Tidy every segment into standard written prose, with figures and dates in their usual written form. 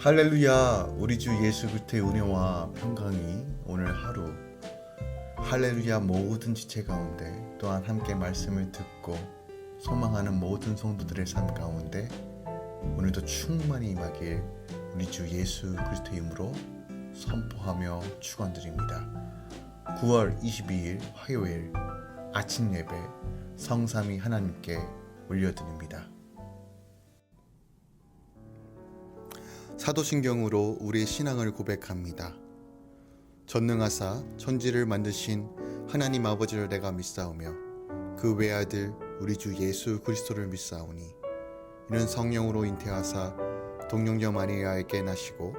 할렐루야. 우리 주 예수 그리스도의 은혜와 평강이 오늘 하루 할렐루야 모든 지체 가운데 또한 함께 말씀을 듣고 소망하는 모든 성도들의 삶 가운데 오늘도 충만히 임하길 우리 주 예수 그리스도의 이름으로 선포하며 축원드립니다. 9월 22일 화요일 아침 예배 성삼위 하나님께 올려드립니다. 사도신경으로 우리의 신앙을 고백합니다. 전능하사 천지를 만드신 하나님 아버지를 내가 믿사오며 그 외아들 우리 주 예수 그리스도를 믿사오니 이는 성령으로 잉태하사 동정녀 마리아에게 나시고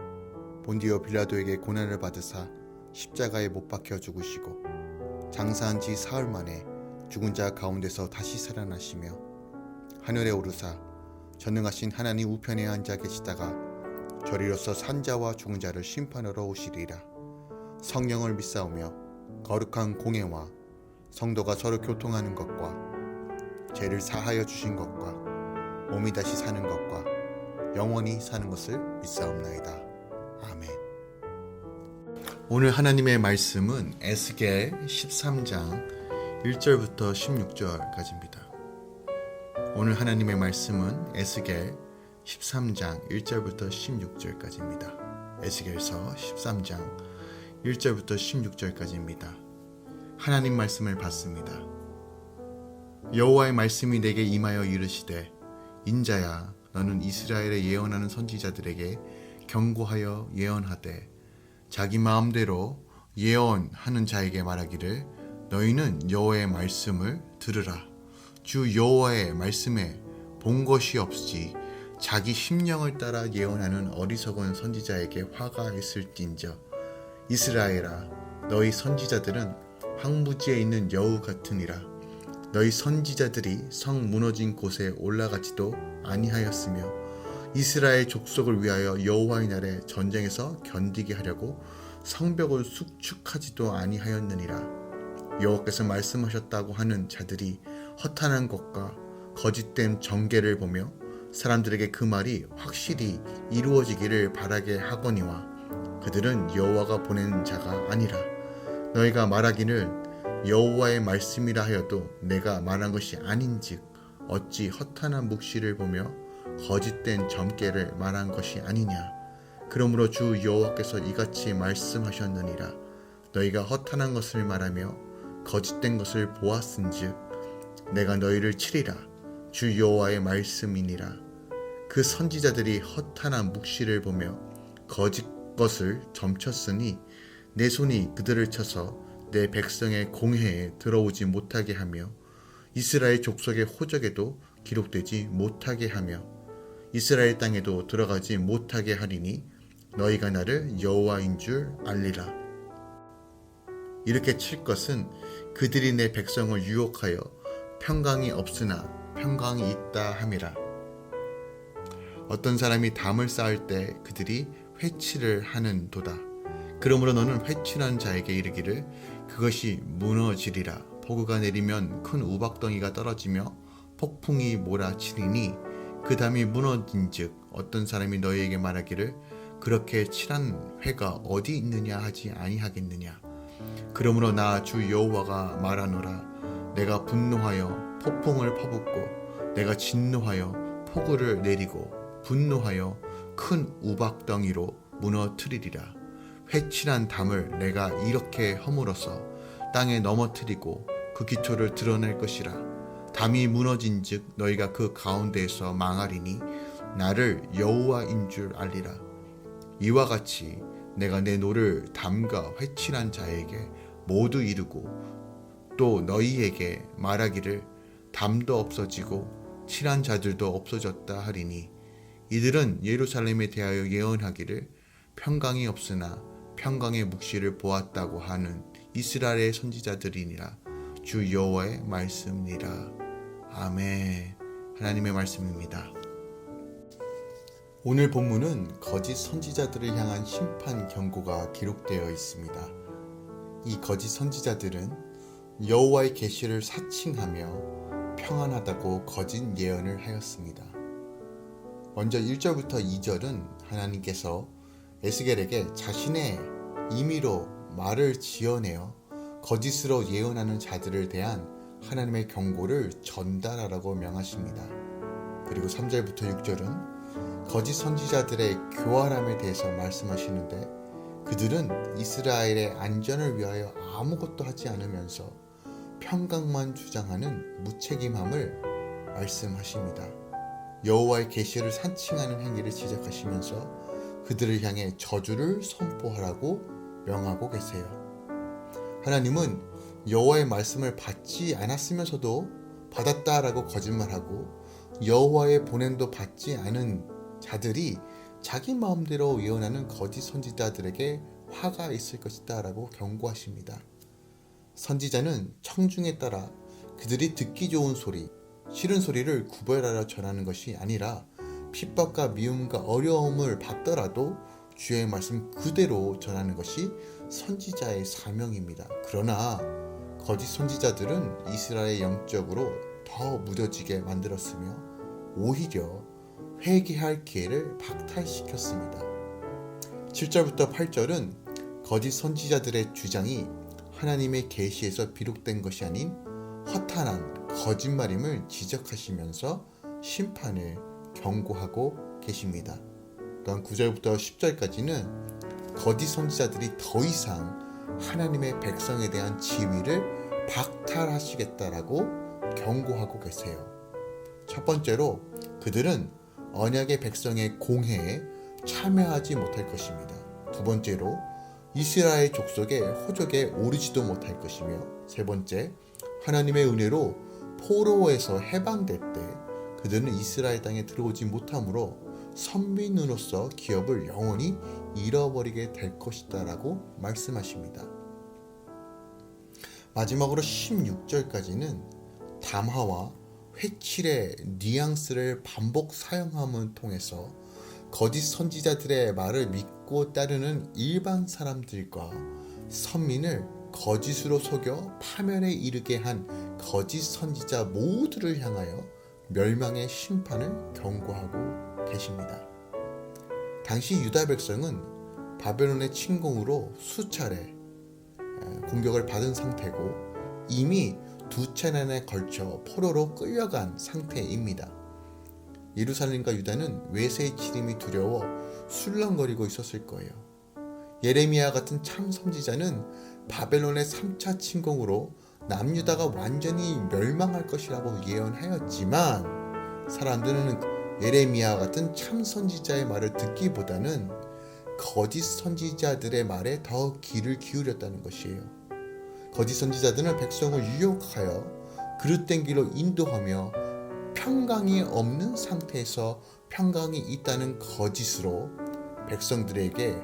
본디오 빌라도에게 고난을 받으사 십자가에 못 박혀 죽으시고 장사한 지 사흘 만에 죽은 자 가운데서 다시 살아나시며 하늘에 오르사 전능하신 하나님 우편에 앉아 계시다가 저리로서 산자와 죽은 자를 심판하러 오시리라. 성령을 믿사오며 거룩한 공예와 성도가 서로 교통하는 것과 죄를 사하여 주신 것과 몸이 다시 사는 것과 영원히 사는 것을 믿사옵나이다. 아멘. 오늘 하나님의 말씀은 에스겔 13장 1절부터 16절까지입니다. 오늘 하나님의 말씀은 에스겔 13장 1절부터 16절까지입니다. 에스겔서 13장 1절부터 16절까지입니다. 하나님 말씀을 받습니다. 여호와의 말씀이 내게 임하여 이르시되 인자야 너는 이스라엘에 예언하는 선지자들에게 경고하여 예언하되 자기 마음대로 예언하는 자에게 말하기를 너희는 여호와의 말씀을 들으라. 주 여호와의 말씀에 본 것이 없이 자기 심령을 따라 예언하는 어리석은 선지자에게 화가 있을진저 이스라엘아 너희 선지자들은 황무지에 있는 여우 같으니라. 너희 선지자들이 성 무너진 곳에 올라가지도 아니하였으며 이스라엘 족속을 위하여 여호와의 날에 전쟁에서 견디게 하려고 성벽을 수축하지도 아니하였느니라. 여호와께서 말씀하셨다고 하는 자들이 허탄한 것과 거짓된 정죄를 보며 사람들에게 그 말이 확실히 이루어지기를 바라게 하거니와 그들은 여호와가 보낸 자가 아니라. 너희가 말하기를 여호와의 말씀이라 하여도 내가 말한 것이 아닌즉 어찌 허탄한 묵시를 보며 거짓된 점괘를 말한 것이 아니냐. 그러므로 주 여호와께서 이같이 말씀하셨느니라. 너희가 허탄한 것을 말하며 거짓된 것을 보았은즉 내가 너희를 치리라. 주 여호와의 말씀이니라. 그 선지자들이 허탄한 묵시를 보며 거짓 것을 점쳤으니 내 손이 그들을 쳐서 내 백성의 공회에 들어오지 못하게 하며 이스라엘 족속의 호적에도 기록되지 못하게 하며 이스라엘 땅에도 들어가지 못하게 하리니 너희가 나를 여호와인 줄 알리라. 이렇게 칠 것은 그들이 내 백성을 유혹하여 평강이 없으나 평강이 있다 함이라. 어떤 사람이 담을 쌓을 때 그들이 회치를 하는 도다. 그러므로 너는 회치한 자에게 이르기를 그것이 무너지리라. 폭우가 내리면 큰 우박덩이가 떨어지며 폭풍이 몰아치리니 그 담이 무너진즉 어떤 사람이 너희에게 말하기를 그렇게 칠한 회가 어디 있느냐 하지 아니하겠느냐. 그러므로 나 주 여호와가 말하노라. 내가 분노하여 폭풍을 퍼붓고 내가 진노하여 폭우를 내리고 분노하여 큰 우박덩이로 무너뜨리리라. 회칠한 담을 내가 이렇게 허물어서 땅에 넘어뜨리고 그 기초를 드러낼 것이라. 담이 무너진즉 너희가 그 가운데에서 망하리니 나를 여호와인 줄 알리라. 이와 같이 내가 내 노를 담과 회칠한 자에게 모두 이루고 또 너희에게 말하기를 담도 없어지고 칠한 자들도 없어졌다 하리니 이들은 예루살렘에 대하여 예언하기를 평강이 없으나 평강의 묵시를 보았다고 하는 이스라엘의 선지자들이니라. 주 여호와의 말씀이니라. 아멘. 하나님의 말씀입니다. 오늘 본문은 거짓 선지자들을 향한 심판 경고가 기록되어 있습니다. 이 거짓 선지자들은 여호와의 계시를 사칭하며 평안하다고 거짓 예언을 하였습니다. 먼저 1절부터 2절은 하나님께서 에스겔에게 자신의 임의로 말을 지어내어 거짓으로 예언하는 자들을 대한 하나님의 경고를 전달하라고 명하십니다. 그리고 3절부터 6절은 거짓 선지자들의 교활함에 대해서 말씀하시는데, 그들은 이스라엘의 안전을 위하여 아무것도 하지 않으면서 평강만 주장하는 무책임함을 말씀하십니다. 여호와의 계시를 산칭하는 행위를 지적하시면서 그들을 향해 저주를 선포하라고 명하고 계세요. 하나님은 여호와의 말씀을 받지 않았으면서도 받았다라고 거짓말하고, 여호와의 보냄도 받지 않은 자들이 자기 마음대로 예언하는 거짓 선지자들에게 화가 있을 것이다 라고 경고하십니다. 선지자는 청중에 따라 그들이 듣기 좋은 소리, 싫은 소리를 구별하여 전하는 것이 아니라 핍박과 미움과 어려움을 받더라도 주의 말씀 그대로 전하는 것이 선지자의 사명입니다. 그러나 거짓 선지자들은 이스라엘 영적으로 더 무뎌지게 만들었으며 오히려 회개할 기회를 박탈시켰습니다. 7절부터 8절은 거짓 선지자들의 주장이 하나님의 계시에서 비록된 것이 아닌 허탄한 거짓말임을 지적하시면서 심판을 경고하고 계십니다. 또한 9절부터 10절까지는 거짓 선지자들이 더 이상 하나님의 백성에 대한 지위를 박탈하시겠다라고 경고하고 계세요. 첫 번째로 그들은 언약의 백성의 공회에 참여하지 못할 것입니다. 두 번째로 이스라엘 족속의 호적에 오르지도 못할 것이며, 세 번째, 하나님의 은혜로 포로에서 해방될 때 그들은 이스라엘 땅에 들어오지 못하므로 선민으로서 기업을 영원히 잃어버리게 될 것이다 라고 말씀하십니다. 마지막으로 16절까지는 담화와 회칠의 뉘앙스를 반복 사용함을 통해서 거짓 선지자들의 말을 믿고 따르는 일반 사람들과 선민을 거짓으로 속여 파멸에 이르게 한 거짓 선지자 모두를 향하여 멸망의 심판을 경고하고 계십니다. 당시 유다 백성은 바벨론의 침공으로 수차례 공격을 받은 상태고 이미 두 차례에 걸쳐 포로로 끌려간 상태입니다. 예루살렘과 유다는 외세의 치림이 두려워 술렁거리고 있었을 거예요. 예레미야 같은 참 선지자는 바벨론의 3차 침공으로 남유다가 완전히 멸망할 것이라고 예언하였지만, 사람들은 예레미야 같은 참 선지자의 말을 듣기보다는 거짓 선지자들의 말에 더 귀를 기울였다는 것이에요. 거짓 선지자들은 백성을 유혹하여 그릇된 길로 인도하며 평강이 없는 상태에서 평강이 있다는 거짓으로 백성들에게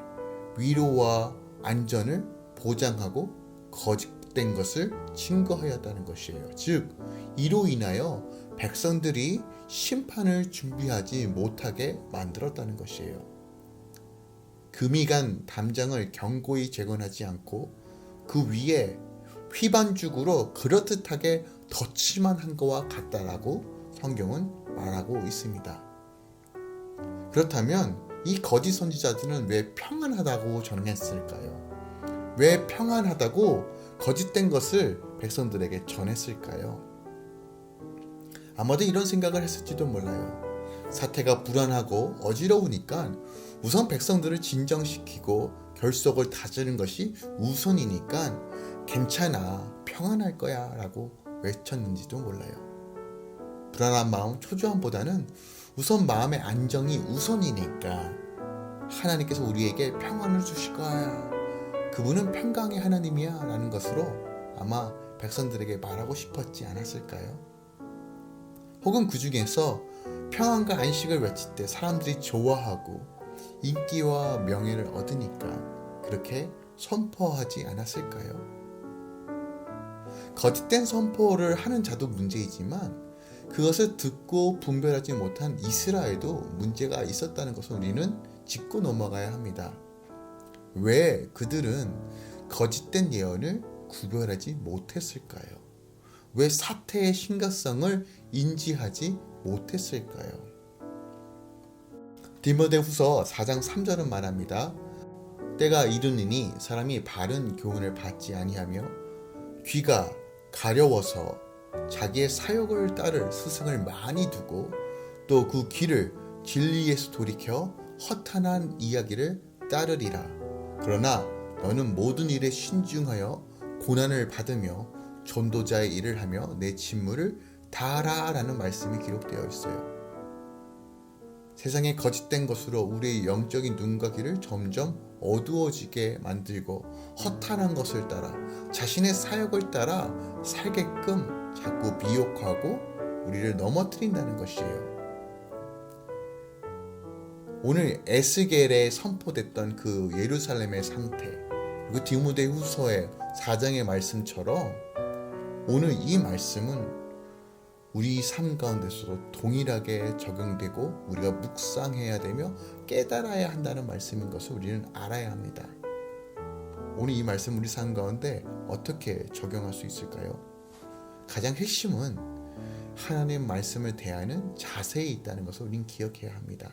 위로와 안전을 보장하고 거짓된 것을 증거하였다는 것이에요. 즉, 이로 인하여 백성들이 심판을 준비하지 못하게 만들었다는 것이에요. 금이 간 담장을 견고히 재건하지 않고 그 위에 휘반죽으로 그렇듯하게 덧칠만 한 것과 같다라고 성경은 말하고 있습니다. 그렇다면 이 거짓 선지자들은 왜 평안하다고 전했을까요? 왜 평안하다고 거짓된 것을 백성들에게 전했을까요? 아마도 이런 생각을 했을지도 몰라요. 사태가 불안하고 어지러우니까 우선 백성들을 진정시키고 결속을 다지는 것이 우선이니까 괜찮아, 평안할 거야 라고 외쳤는지도 몰라요. 불안한 마음, 초조함보다는 우선 마음의 안정이 우선이니까 하나님께서 우리에게 평안을 주실 거야, 그분은 평강의 하나님이야 라는 것으로 아마 백성들에게 말하고 싶었지 않았을까요? 혹은 그 중에서 평안과 안식을 외칠 때 사람들이 좋아하고 인기와 명예를 얻으니까 그렇게 선포하지 않았을까요? 거짓된 선포를 하는 자도 문제이지만 그것을 듣고 분별하지 못한 이스라엘도 문제가 있었다는 것을 우리는 짚고 넘어가야 합니다. 왜 그들은 거짓된 예언을 구별하지 못했을까요? 왜 사태의 심각성을 인지하지 못했을까요? 디모데후서 4장 3절은 말합니다. 때가 이르느니 사람이 바른 교훈을 받지 아니하며 귀가 가려워서 자기의 사욕을 따를 스승을 많이 두고 또 그 귀를 진리에서 돌이켜 허탄한 이야기를 따르리라. 그러나 너는 모든 일에 신중하여 고난을 받으며 전도자의 일을 하며 내 직무를 다하라 라는 말씀이 기록되어 있어요. 세상의 거짓된 것으로 우리의 영적인 눈과 귀를 점점 어두워지게 만들고 허탄한 것을 따라 자신의 사역을 따라 살게끔 자꾸 미혹하고 우리를 넘어뜨린다는 것이에요. 오늘 에스겔에 선포됐던 그 예루살렘의 상태, 그리고 디모데후서의 4장의 말씀처럼 오늘 이 말씀은 우리 삶 가운데서도 동일하게 적용되고 우리가 묵상해야 되며 깨달아야 한다는 말씀인 것을 우리는 알아야 합니다. 오늘 이 말씀 우리 삶 가운데 어떻게 적용할 수 있을까요? 가장 핵심은 하나님 말씀을 대하는 자세에 있다는 것을 우리는 기억해야 합니다.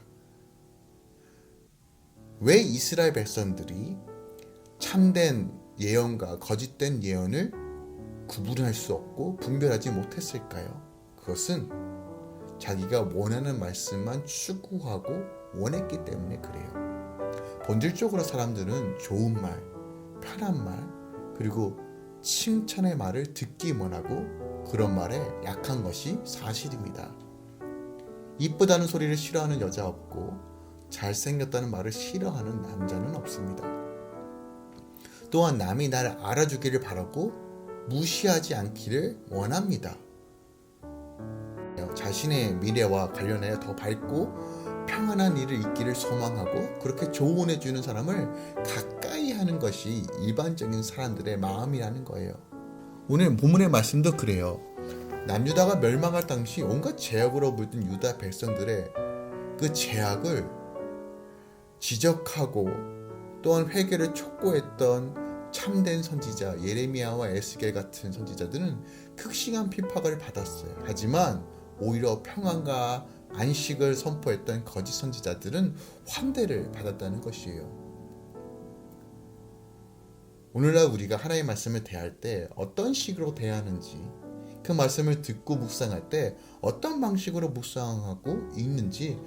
왜 이스라엘 백성들이 참된 예언과 거짓된 예언을 구분할 수 없고 분별하지 못했을까요? 그것은 자기가 원하는 말씀만 추구하고 원했기 때문에 그래요. 본질적으로 사람들은 좋은 말, 편한 말, 그리고 칭찬의 말을 듣기만 하고 그런 말에 약한 것이 사실입니다. 이쁘다는 소리를 싫어하는 여자 없고 잘생겼다는 말을 싫어하는 남자는 없습니다. 또한 남이 나를 알아주기를 바라고 무시하지 않기를 원합니다. 자신의 미래와 관련하여 더 밝고 평안한 일을 있기를 소망하고 그렇게 조언해 주는 사람을 가까이 하는 것이 일반적인 사람들의 마음이라는 거예요. 오늘 본문의 말씀도 그래요. 남유다가 멸망할 당시 온갖 죄악으로 물든 유다 백성들의 그 죄악을 지적하고 또한 회개를 촉구했던 참된 선지자 예레미야와 에스겔 같은 선지자들은 극심한 핍박을 받았어요. 하지만 오히려 평안과 안식을 선포했던 거짓 선지자들은 환대를 받았다는 것이에요. 오늘날 우리가 하나님의 말씀을 대할 때 어떤 식으로 대하는지, 그 말씀을 듣고 묵상할 때 어떤 방식으로 묵상하고 읽는지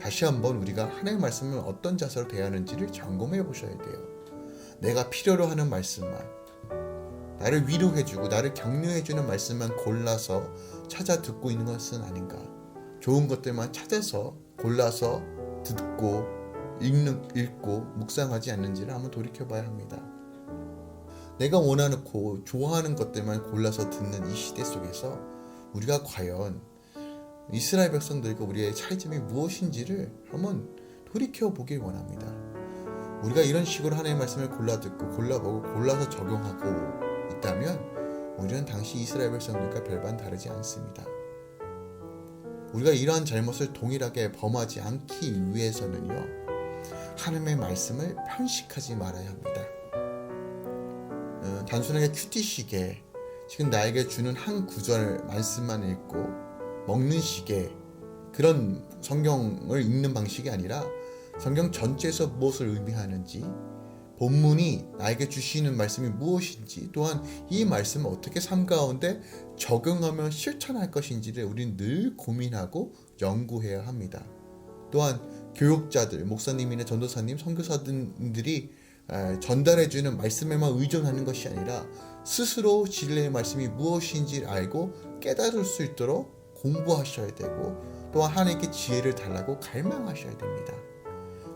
다시 한번 우리가 하나님의 말씀을 어떤 자세로 대하는지를 점검해 보셔야 돼요. 내가 필요로 하는 말씀만, 나를 위로해주고 나를 격려해주는 말씀만 골라서 찾아 듣고 있는 것은 아닌가. 좋은 것들만 찾아서 골라서 듣고 읽고 묵상하지 않는지를 한번 돌이켜봐야 합니다. 내가 원하고 좋아하는 것들만 골라서 듣는 이 시대 속에서 우리가 과연 이스라엘 백성들과 우리의 차이점이 무엇인지를 한번 돌이켜보길 원합니다. 우리가 이런 식으로 하나님의 말씀을 골라 듣고 골라보고 골라서 적용하고 있다면 우리는 당시 이스라엘 백성들과 별반 다르지 않습니다. 우리가 이러한 잘못을 동일하게 범하지 않기 위해서는요, 하나님의 말씀을 편식하지 말아야 합니다. 단순하게 큐티식에 지금 나에게 주는 한 구절 말씀만 읽고 먹는 식의 그런 성경을 읽는 방식이 아니라 성경 전체에서 무엇을 의미하는지, 본문이 나에게 주시는 말씀이 무엇인지, 또한 이 말씀을 어떻게 삶 가운데 적용하며 실천할 것인지를 우리는 늘 고민하고 연구해야 합니다. 또한 교육자들, 목사님이나 전도사님, 선교사들이 전달해주는 말씀에만 의존하는 것이 아니라 스스로 진리의 말씀이 무엇인지 알고 깨달을 수 있도록 공부하셔야 되고, 또한 하나님께 지혜를 달라고 갈망하셔야 됩니다.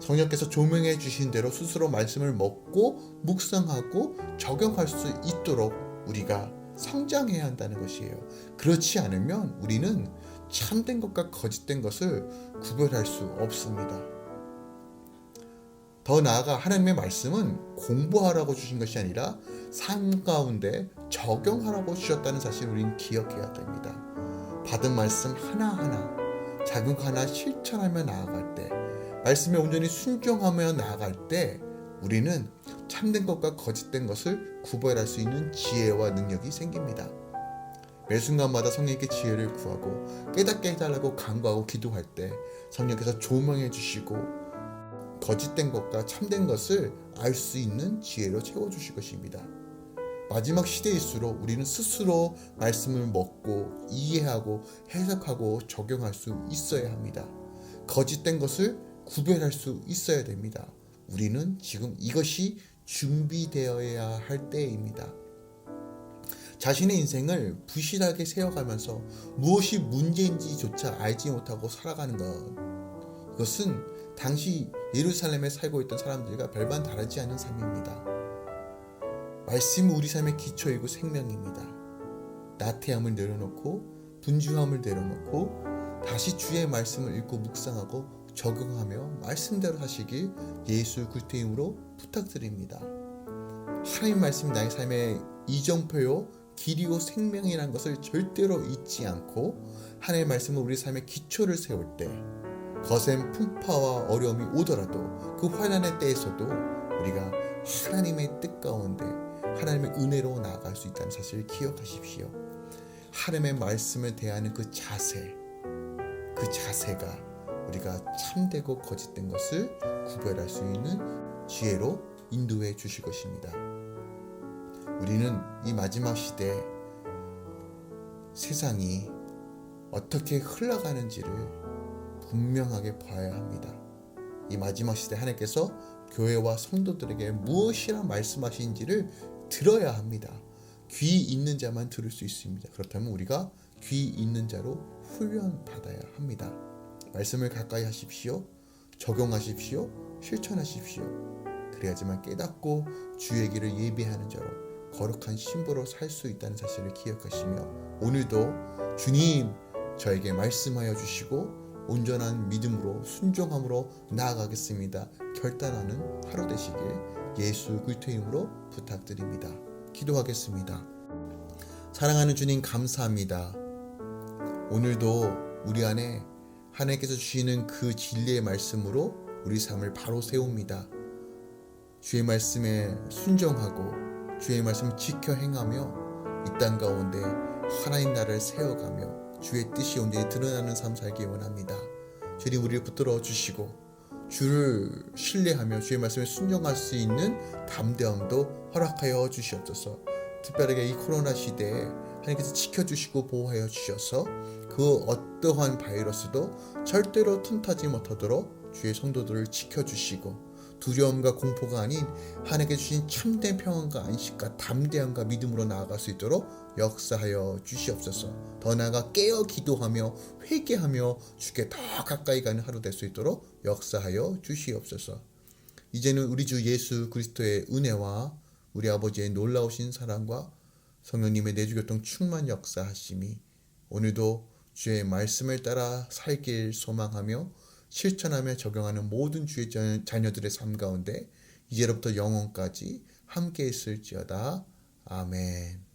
성령께서 조명해 주신 대로 스스로 말씀을 먹고 묵상하고 적용할 수 있도록 우리가 성장해야 한다는 것이에요. 그렇지 않으면 우리는 참된 것과 거짓된 것을 구별할 수 없습니다. 더 나아가 하나님의 말씀은 공부하라고 주신 것이 아니라 삶 가운데 적용하라고 주셨다는 사실을 우리는 기억해야 됩니다. 받은 말씀 하나하나 작용하나 실천하며 나아갈 때, 말씀에 온전히 순종하며 나아갈 때 우리는 참된 것과 거짓된 것을 구별할 수 있는 지혜와 능력이 생깁니다. 매 순간마다 성령님께 지혜를 구하고 깨닫게 해달라고 간구하고 기도할 때 성령께서 조명해 주시고 거짓된 것과 참된 것을 알 수 있는 지혜로 채워주실 것입니다. 마지막 시대일수록 우리는 스스로 말씀을 먹고 이해하고 해석하고 적용할 수 있어야 합니다. 거짓된 것을 구별할 수 있어야 됩니다. 우리는 지금 이것이 준비되어야 할 때입니다. 자신의 인생을 부실하게 세워가면서 무엇이 문제인지조차 알지 못하고 살아가는 것, 그것은 당시 예루살렘에 살고 있던 사람들과 별반 다르지 않은 삶입니다. 말씀은 우리 삶의 기초이고 생명입니다. 나태함을 내려놓고 분주함을 내려놓고 다시 주의 말씀을 읽고 묵상하고 적용하며 말씀대로 하시길 예수 그리스도의 이름으로 부탁드립니다. 하나님 말씀이 나의 삶의 이정표요 길이요 생명이라는 것을 절대로 잊지 않고 하나님의 말씀은 우리 삶의 기초를 세울 때 거센 풍파와 어려움이 오더라도 그 환난의 때에서도 우리가 하나님의 뜻 가운데 하나님의 은혜로 나아갈 수 있다는 사실을 기억하십시오. 하나님의 말씀을 대하는 그 자세가 우리가 참되고 거짓된 것을 구별할 수 있는 지혜로 인도해 주실 것입니다. 우리는 이 마지막 시대 세상이 어떻게 흘러가는지를 분명하게 봐야 합니다. 이 마지막 시대 하나님께서 교회와 성도들에게 무엇이라 말씀하시는지를 들어야 합니다. 귀 있는 자만 들을 수 있습니다. 그렇다면 우리가 귀 있는 자로 훈련받아야 합니다. 말씀을 가까이 하십시오. 적용하십시오. 실천하십시오. 그래야지만 깨닫고 주의 길을 예비하는 자로 거룩한 신부로 살 수 있다는 사실을 기억하시며 오늘도 주님 저에게 말씀하여 주시고 온전한 믿음으로 순종함으로 나아가겠습니다. 결단하는 하루 되시길 예수 그리스도의 이름으로 부탁드립니다. 기도하겠습니다. 사랑하는 주님 감사합니다. 오늘도 우리 안에 하나님께서 주시는 그 진리의 말씀으로 우리 삶을 바로 세웁니다. 주의 말씀에 순종하고 주의 말씀을 지켜 행하며 이 땅 가운데 하나님 나라를 세워가며 주의 뜻이 온전히 드러나는 삶 살기 원합니다. 주님 우리를 붙들어 주시고 주를 신뢰하며 주의 말씀에 순종할 수 있는 담대함도 허락하여 주시옵소서. 특별하게 이 코로나 시대에 하나님께서 지켜주시고 보호하여 주셔서 그 어떠한 바이러스도 절대로 틈타지 못하도록 주의 성도들을 지켜주시고 두려움과 공포가 아닌 하나님께 주신 참된 평안과 안식과 담대함과 믿음으로 나아갈 수 있도록 역사하여 주시옵소서. 더 나아가 깨어 기도하며 회개하며 주께 더 가까이 가는 하루 될 수 있도록 역사하여 주시옵소서. 이제는 우리 주 예수 그리스도의 은혜와 우리 아버지의 놀라우신 사랑과 성령님의 내주교통 충만 역사하심이 오늘도 주의 말씀을 따라 살길 소망하며 실천하며 적용하는 모든 주의 자녀들의 삶 가운데 이제로부터 영원까지 함께 있을지어다. 아멘.